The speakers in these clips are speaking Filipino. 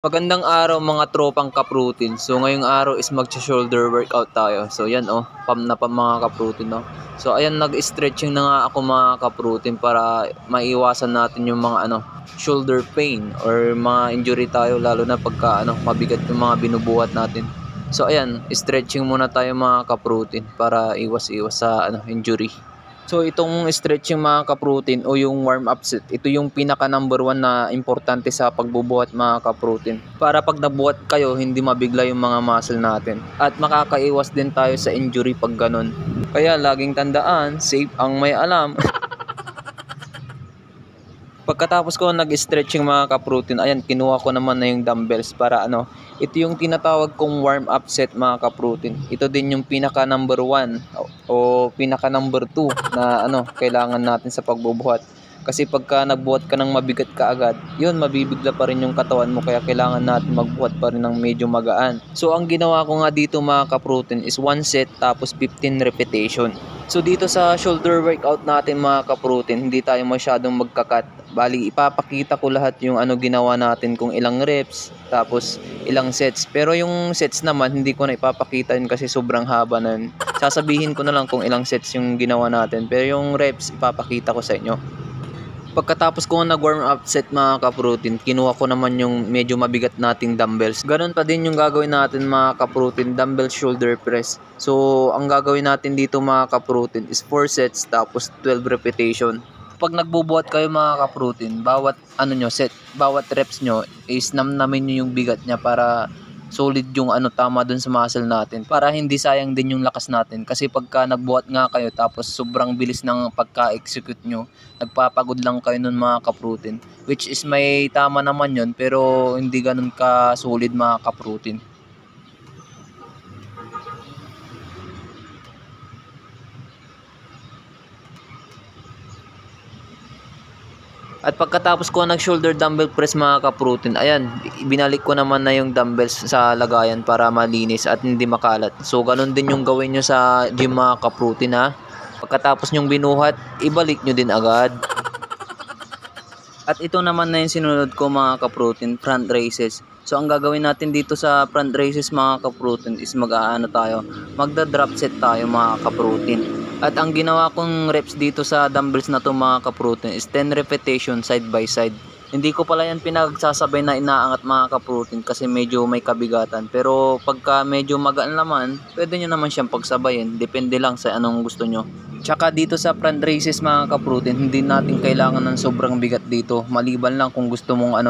Magandang araw mga tropang ka-protein. So ngayong araw is magsa-shoulder workout tayo. So yan pam na pam mga ka-protein So ayan, nag-stretching na nga ako mga ka-protein para maiwasan natin yung mga shoulder pain or mga injury tayo, lalo na pagka mabigat yung mga binubuhat natin. So ayan, stretching muna tayo mga ka-protein para iwas-iwas sa injury. So itong stretching mga ka-protein o yung warm-up set, ito yung pinaka number 1 na importante sa pagbubuhat mga ka-protein. Para pag nabuhat kayo, hindi mabigla yung mga muscle natin. At makakaiwas din tayo sa injury pag ganun. Kaya laging tandaan, safe ang may alam. Pagkatapos ko nag-stretching mga ka-protein, ayan, kinuha ko naman na yung dumbbells para ito yung tinatawag kong warm-up set mga ka-protein. Ito din yung pinaka number 1 o pinaka number 2 na kailangan natin sa pagbubuhat. Kasi pagka nagbuhat ka ng mabigat ka agad, yun, mabibigla pa rin yung katawan mo, kaya kailangan natin magbuhat pa rin ng medyo magaan. So ang ginawa ko nga dito mga ka-protein is 1 set tapos 15 repetition. So dito sa shoulder workout natin mga ka-protein, hindi tayo masyadong magkakat. Bali, ipapakita ko lahat yung ginawa natin, kung ilang reps, tapos ilang sets. Pero yung sets naman, hindi ko na ipapakita yun kasi sobrang haba na yun. Sasabihin ko na lang kung ilang sets yung ginawa natin. Pero yung reps, ipapakita ko sa inyo. Pagkatapos ko nag-warm up set mga ka-protein, kinuha ko naman yung medyo mabigat nating dumbbells. Ganon pa din yung gagawin natin mga ka-protein, dumbbell shoulder press. So, ang gagawin natin dito mga ka-protein is 4 sets tapos 12 repetition. Pag nagbubuhat kayo mga ka-protein, bawat bawat reps nyo is namnamin nyo yung bigat niya para solid yung tama dun sa muscle natin, para hindi sayang din yung lakas natin. Kasi pagka nagbuhat nga kayo tapos sobrang bilis ng pagka-execute nyo, nagpapagod lang kayo nun mga ka-protein, which is may tama naman yun pero hindi ganun ka solid mga ka-protein. At pagkatapos ko nag-shoulder dumbbell press mga ka-protein, ayan, binalik ko naman na yung dumbbells sa lagayan para malinis at hindi makalat. So, ganun din yung gawin nyo sa gym mga ka-protein ha. Pagkatapos nyong binuhat, ibalik nyo din agad. At ito naman na yung sinunod ko mga ka-protein, front raises. So, ang gagawin natin dito sa front raises mga ka-protein is magda-drop set tayo mga ka-protein. At ang ginawa kong reps dito sa dumbbells na to mga ka-protein is 10 repetition side by side. Hindi ko pala yan pinagsasabay na inaangat mga ka-protein kasi medyo may kabigatan. Pero pagka medyo magaan naman, pwede nyo naman siyang pagsabayin. Depende lang sa anong gusto nyo. Tsaka dito sa front raises mga ka-protein, hindi natin kailangan ng sobrang bigat dito. Maliban lang kung gusto mong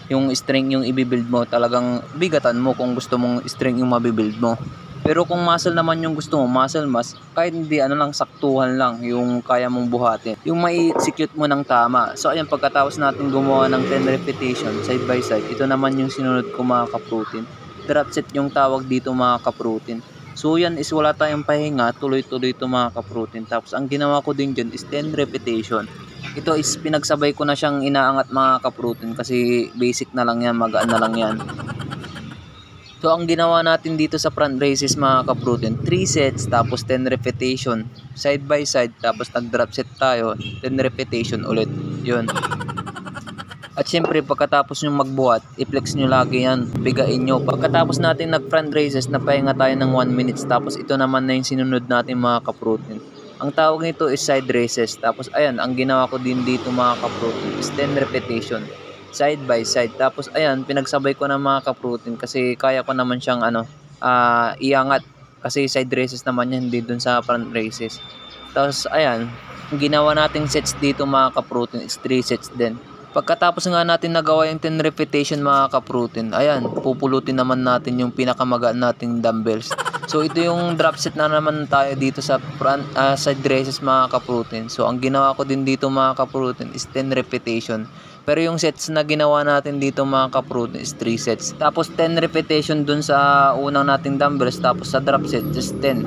yung strength yung ibibuild mo, talagang bigatan mo kung gusto mong strength yung mabibuild mo. Pero kung muscle naman yung gusto mo, muscle mass, kahit hindi lang, saktuhan lang yung kaya mong buhatin. Yung mai-execute mo ng tama. So ayan, pagkatapos natin gumawa ng 10 repetition side by side, ito naman yung sinunod ko mga ka-protein. Drop set yung tawag dito mga ka-protein. So yan is wala tayong pahinga, tuloy-tuloy ito mga ka-protein. Tapos ang ginawa ko din dyan is 10 repetition. Ito is pinagsabay ko na siyang inaangat mga ka-protein kasi basic na lang yan, magaan na lang yan. So ang ginawa natin dito sa front raises mga ka-protein, 3 sets tapos 10 repetition side by side, tapos nag-drop set tayo, 10 repetition ulit. Yun. At syempre pagkatapos nyo magbuhat, i-flex nyo lagi yan, bigain nyo. Pagkatapos natin nag-front raises, napahinga tayo ng 1 minutes. Tapos ito naman na yung sinunod natin mga ka-protein. Ang tawag nito is side raises. Tapos ayan, ang ginawa ko din dito mga ka-protein is 10 repetition side by side. Tapos ayan, pinagsabay ko ng mga ka-protein kasi kaya ko naman siyang iangat. Kasi side races naman yan, hindi dun sa front races. Tapos ayan, ang ginawa nating sets dito mga ka-protein is 3 sets din. Pagkatapos nga natin nagawa yung 10 repetition mga ka-protein, ayan, pupulutin naman natin yung pinakamagaan nating dumbbells. So ito yung drop set na naman tayo dito sa front side races mga ka-protein. So ang ginawa ko din dito mga ka-protein is 10 repetition. Pero yung sets na ginawa natin dito mga ka-protein is 3 sets. Tapos 10 repetition dun sa unang nating dumbbells. Tapos sa drop set just 10,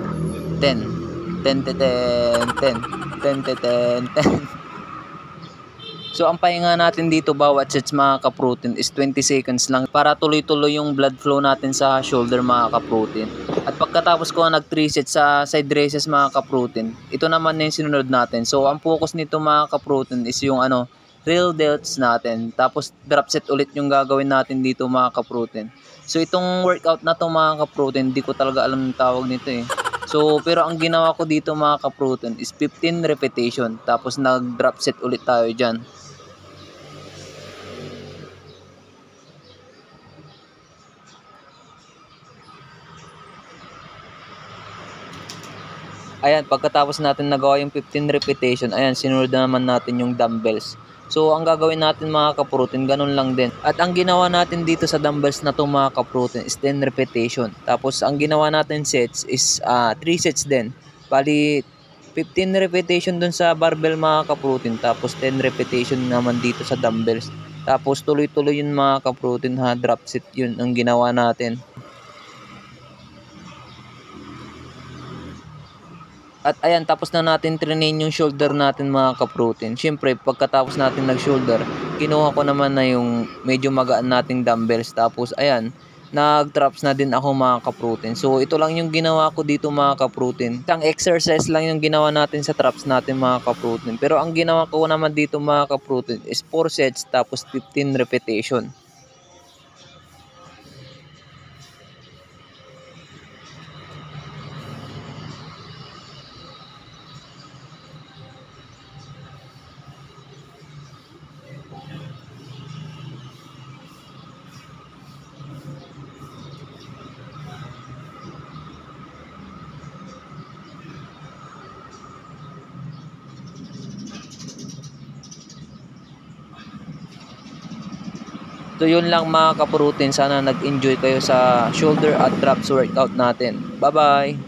10, 10, 10, 10, 10, 10, 10. So ang pahinga natin dito bawat sets mga ka-protein is 20 seconds lang para tuloy-tuloy yung blood flow natin sa shoulder mga ka-protein. At pagkatapos ko nag 3 sets sa side raises mga ka-protein, ito naman na yung sinunod natin. So ang focus nito mga ka-protein is yung real delts natin. Tapos drop set ulit yung gagawin natin dito mga ka-protein. So itong workout na to mga ka-protein, di ko talaga alam ng tawag nito eh. So pero ang ginawa ko dito mga ka-protein is 15 repetition. Tapos nag-drop set ulit tayo dyan. Ayan, pagkatapos natin nagawa yung 15 repetition, ayan, sinunod na naman natin yung dumbbells. So, ang gagawin natin mga ka-protein, ganun lang din. At ang ginawa natin dito sa dumbbells na to mga ka-protein is 10 repetition. Tapos, ang ginawa natin sets is 3 sets din. Bali, 15 repetition dun sa barbell mga ka-protein. Tapos, 10 repetition naman dito sa dumbbells. Tapos, tuloy-tuloy yun mga ka-protein ha, drop set yun ang ginawa natin. At ayan, tapos na natin trinain yung shoulder natin mga ka-protein. Siyempre, pagkatapos natin nag-shoulder, kinuha ko naman na yung medyo magaan nating dumbbells. Tapos ayan, nag-traps na din ako mga ka-protein. So ito lang yung ginawa ko dito mga ka-protein. Isang exercise lang yung ginawa natin sa traps natin mga ka-protein. Pero ang ginawa ko naman dito mga ka-protein is 4 sets tapos 15 repetition. So yun lang mga ka-protein, sana nag-enjoy kayo sa shoulder at traps workout natin. Bye bye!